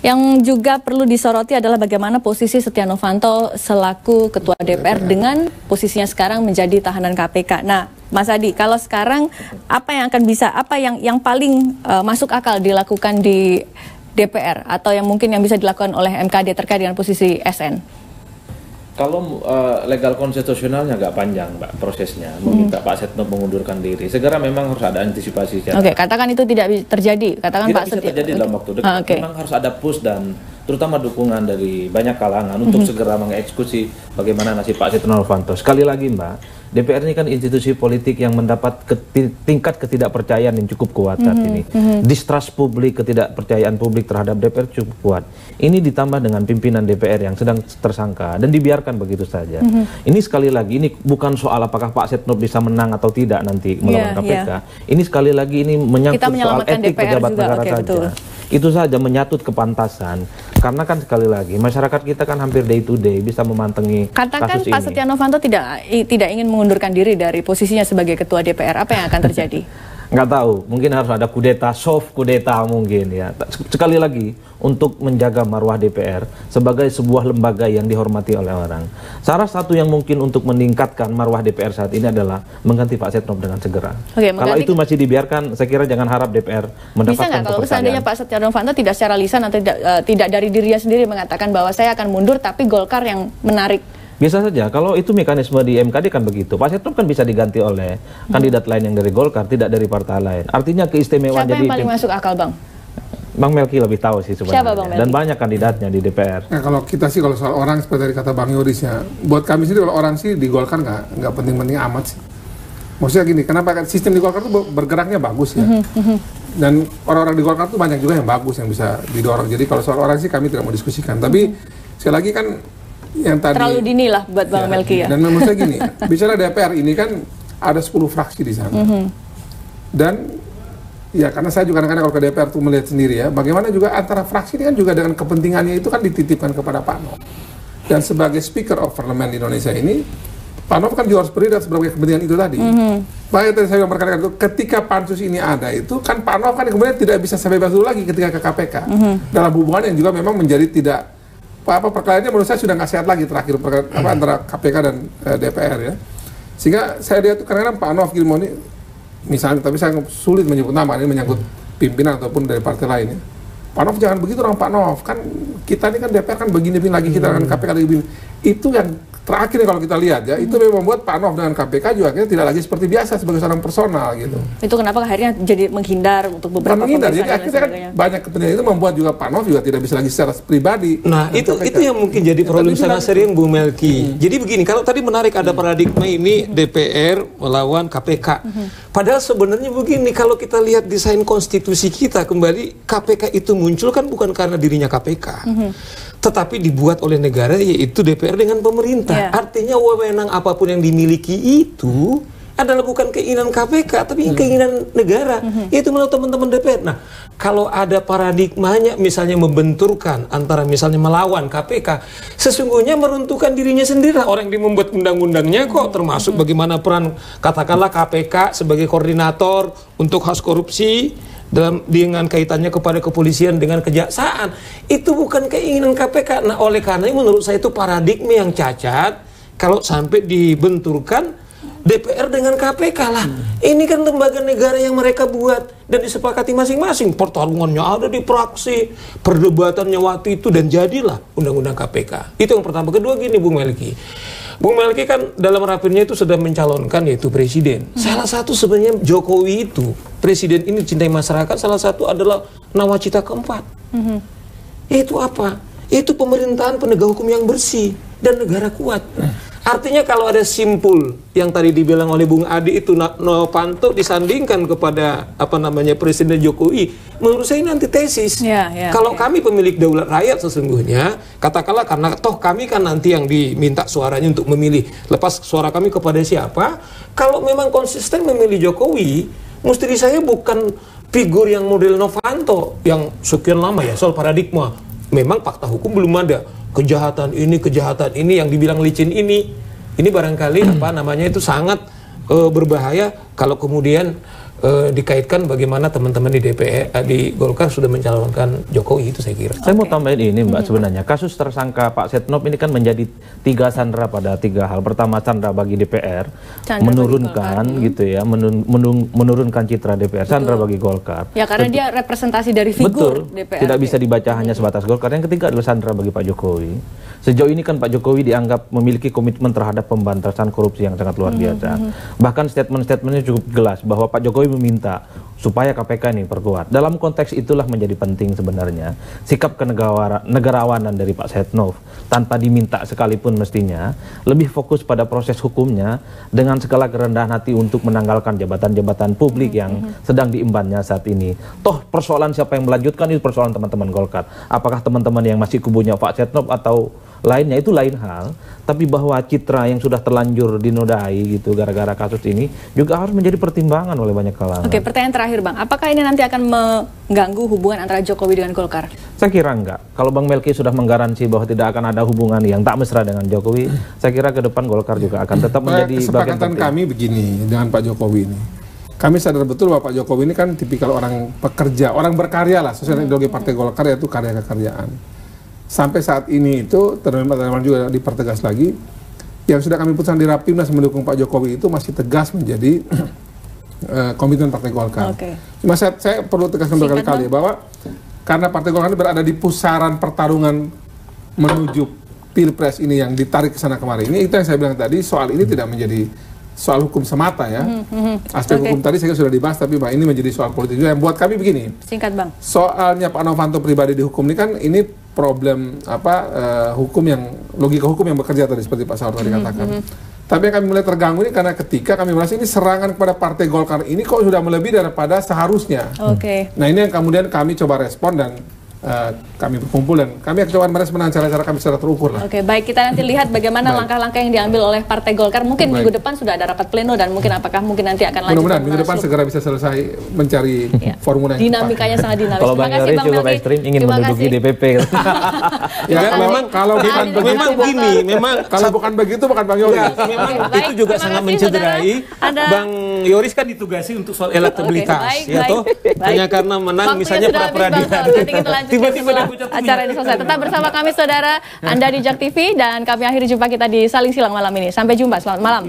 Yang juga perlu disoroti adalah bagaimana posisi Setia Novanto selaku Ketua DPR dengan posisinya sekarang menjadi tahanan KPK. Nah, Mas Adi, kalau sekarang apa yang paling masuk akal dilakukan di DPR atau yang mungkin yang bisa dilakukan oleh MKD terkait dengan posisi SN? Kalau legal konstitusionalnya nggak panjang, Mbak, prosesnya meminta Pak Setnov mengundurkan diri. Segera memang harus ada antisipasi. Oke, katakan itu tidak terjadi. Katakan tidak bisa terjadi dalam waktu dekat. Memang harus ada push dan terutama dukungan dari banyak kalangan untuk segera mengeksekusi bagaimana nasib Pak Setia Novanto. Sekali lagi, Mbak, DPR ini kan institusi politik yang mendapat tingkat ketidakpercayaan yang cukup kuat saat ini. Distrust publik, ketidakpercayaan publik terhadap DPR cukup kuat. Ini ditambah dengan pimpinan DPR yang sedang tersangka dan dibiarkan begitu saja. Ini sekali lagi, ini bukan soal apakah Pak Setnov bisa menang atau tidak nanti melawan KPK. Ini sekali lagi ini menyangkut soal etik pejabat negara saja. Betul. Itu saja, menyatut kepantasan. Karena kan sekali lagi masyarakat kita kan hampir day to day bisa memantengi kasus ini. Pak Setia Novanto tidak ingin mengundurkan diri dari posisinya sebagai ketua DPR. Apa yang akan terjadi? Nggak tahu, mungkin harus ada kudeta, soft kudeta mungkin ya. Sekali lagi, untuk menjaga marwah DPR sebagai sebuah lembaga yang dihormati oleh orang. Salah satu yang mungkin untuk meningkatkan marwah DPR saat ini adalah mengganti Pak Setnov dengan segera. Kalau itu masih dibiarkan, saya kira jangan harap DPR mendapatkan bisa nggak kalau seandainya Pak Setia Novanto tidak secara lisan atau tidak dari dirinya sendiri mengatakan bahwa saya akan mundur, tapi Golkar yang menarik? Bisa saja, kalau itu mekanisme di MKD kan begitu. Pak Setnov kan bisa diganti oleh kandidat lain yang dari Golkar, tidak dari partai lain. Artinya keistimewaan. Siapa yang paling masuk akal, Bang? Bang Melki lebih tahu sih sebenarnya. Dan banyak kandidatnya di DPR. Nah, kalau kita sih kalau soal orang seperti kata Bang Yoris ya, buat kami sendiri kalau orang sih di Golkar nggak penting-penting amat sih. Maksudnya gini, kenapa sistem di Golkar tuh bergeraknya bagus ya. Dan orang-orang di Golkar tuh banyak juga yang bagus yang bisa didorong. Jadi kalau soal orang sih kami tidak mau diskusikan. Tapi sekali lagi kan yang tadi terlalu dini lah buat Bang Melki ya. Dan menurut saya gini, bicara DPR ini kan ada 10 fraksi di sana. Dan ya karena saya juga kadang-kadang kalau ke DPR tuh melihat sendiri ya, bagaimana juga antara fraksi ini kan juga dengan kepentingannya itu kan dititipkan kepada Pak Nov. Dan sebagai Speaker of Parliament di Indonesia ini, Pak Nov kan juga harus berdiri sebagai kepentingan itu tadi. Makanya tadi saya berkata itu, ketika pansus ini ada itu kan Pak Nov kan kemudian tidak bisa sampai bebas dulu lagi ketika ke KPK. Dalam hubungan yang juga memang menjadi tidak perkelaannya menurut saya sudah nggak sehat lagi terakhir antara KPK dan DPR ya. Sehingga saya lihat tuh kadang-kadang Pak Nov Gilmoni misalnya, tapi saya sulit menyebut nama, ini menyangkut pimpinan ataupun dari partai lain ya. Pak Nov jangan begitu dong Pak Nov, kan kita ini kan DPR kan begini lagi, kita dengan KPK lagi begini. Itu yang terakhir kalau kita lihat ya, itu memang membuat Pak Nov dengan KPK juga akhirnya tidak lagi seperti biasa sebagai seorang personal gitu. Itu kenapa akhirnya jadi menghindar untuk beberapa jadi akhirnya kan banyak kepentingan itu membuat juga Pak Nov juga tidak bisa lagi secara pribadi. Nah itu yang mungkin jadi problem sangat sering Bu Melki. Jadi begini, kalau tadi menarik ada paradigma ini DPR melawan KPK. Padahal sebenarnya begini, kalau kita lihat desain konstitusi kita kembali, KPK itu muncul kan bukan karena dirinya KPK. Tetapi dibuat oleh negara, yaitu DPR dengan pemerintah. Artinya wewenang apapun yang dimiliki itu adalah bukan keinginan KPK, tapi keinginan negara, yaitu melalui teman-teman DPR. Nah, kalau ada paradigmanya misalnya membenturkan antara misalnya melawan KPK, sesungguhnya meruntuhkan dirinya sendiri. Orang yang membuat undang-undangnya kok, termasuk bagaimana peran katakanlah KPK sebagai koordinator untuk kasus korupsi, dengan kaitannya kepada kepolisian dengan kejaksaan, itu bukan keinginan KPK. Nah, oleh karena itu menurut saya itu paradigma yang cacat kalau sampai dibenturkan DPR dengan KPK lah. Ini kan lembaga negara yang mereka buat dan disepakati masing-masing. Pertarungannya ada di praksi, perdebatannya waktu itu, dan jadilah undang-undang KPK. Itu yang pertama. Kedua gini Bung Melki. Bung Melki kan dalam rapimnya itu sudah mencalonkan yaitu presiden. Salah satu sebenarnya Jokowi itu, presiden ini cintai masyarakat, salah satu adalah nawacita keempat. Itu apa? Itu pemerintahan penegak hukum yang bersih dan negara kuat. Artinya kalau ada simpul yang tadi dibilang oleh Bung Adi itu Novanto disandingkan kepada Presiden Jokowi, menurut saya ini antitesis. Kalau kami pemilik daulat rakyat sesungguhnya, katakanlah karena toh kami kan nanti yang diminta suaranya untuk memilih, lepas suara kami kepada siapa, kalau memang konsisten memilih Jokowi, mesti saya bukan figur yang model Novanto yang sekian lama ya soal paradigma. Memang fakta hukum belum ada. Kejahatan ini yang dibilang licin ini barangkali itu sangat berbahaya kalau kemudian dikaitkan bagaimana teman-teman di DPR di Golkar sudah mencalonkan Jokowi, itu saya kira. Saya mau tambahin ini Mbak, sebenarnya kasus tersangka Pak Setnov ini kan menjadi 3 sandera pada 3 hal. Pertama, sandera bagi DPR, menurunkan gitu ya, menurunkan citra DPR, sandera bagi Golkar. Ya karena dia representasi dari figur DPR. Tidak bisa dibaca hanya sebatas Golkar. Yang ketiga adalah sandera bagi Pak Jokowi. Sejauh ini kan Pak Jokowi dianggap memiliki komitmen terhadap pemberantasan korupsi yang sangat luar biasa. Bahkan statement-statementnya cukup jelas bahwa Pak Jokowi meminta supaya KPK ini perkuat. Dalam konteks itulah menjadi penting sebenarnya sikap kenegarawanan dari Pak Setnov tanpa diminta sekalipun mestinya lebih fokus pada proses hukumnya dengan segala kerendahan hati untuk menanggalkan jabatan-jabatan publik yang sedang diembannya saat ini. Toh persoalan siapa yang melanjutkan itu persoalan teman-teman Golkar. Apakah teman-teman yang masih kubunya Pak Setnov atau lainnya, itu lain hal. Tapi bahwa citra yang sudah terlanjur dinodai gitu gara-gara kasus ini juga harus menjadi pertimbangan oleh banyak kalangan. Oke, pertanyaan terakhir Bang, apakah ini nanti akan mengganggu hubungan antara Jokowi dengan Golkar? Saya kira enggak. Kalau Bang Melki sudah menggaransi bahwa tidak akan ada hubungan yang tak mesra dengan Jokowi, saya kira ke depan Golkar juga akan tetap menjadi bagian penting. Kesepakatan kami begini dengan Pak Jokowi ini. Kami sadar betul bahwa Pak Jokowi ini kan tipikal orang pekerja, orang berkarya lah, sesuai ideologi Partai Golkar, yaitu karya kekaryaan. Sampai saat ini itu teman-teman juga dipertegas lagi, yang sudah kami putuskan di Rapimnas mendukung Pak Jokowi itu masih tegas menjadi komitmen Partai Golkar. Cuma saya perlu tegaskan berkali-kali bahwa karena Partai Golkar ini berada di pusaran pertarungan menuju Pilpres ini yang ditarik ke sana kemari, ini itu yang saya bilang tadi, soal ini tidak menjadi soal hukum semata ya. Aspek hukum tadi saya sudah dibahas, tapi Pak, ini menjadi soal politik juga yang buat kami begini. Singkat Bang. Soalnya Pak Novanto pribadi dihukum ini kan ini problem hukum yang logika hukum yang bekerja tadi seperti Pak Saud tadi katakan. Tapi yang kami mulai terganggu ini karena ketika kami merasa ini serangan kepada Partai Golkar ini kok sudah melebihi daripada seharusnya. Nah ini yang kemudian kami coba respon dan kami berkumpul dan kami akan coba merespon dengan cara-cara kami secara terukur lah. Baik, kita nanti lihat bagaimana langkah-langkah yang diambil oleh Partai Golkar. Mungkin minggu depan sudah ada rapat pleno dan mungkin nanti akan lanjut. Mudah-mudahan minggu depan segera bisa selesai mencari formula yang dinamikanya sangat dinamis. Kalau Bang Yoris cukup ekstrim ingin menduduki DPP. Ya kalau bukan memang begini, memang kalau bukan begitu bukan Bang Yoris. Memang itu juga sangat mencederai. Bang Yoris kan ditugasi untuk soal elektabilitas, ya toh. Hanya karena menang misalnya pra-peradilan. Tiba-tiba acara ini selesai. Tetap bersama kami saudara, Anda di JAK TV, dan kami akhiri jumpa kita di Saling Silang malam ini. Sampai jumpa, selamat malam.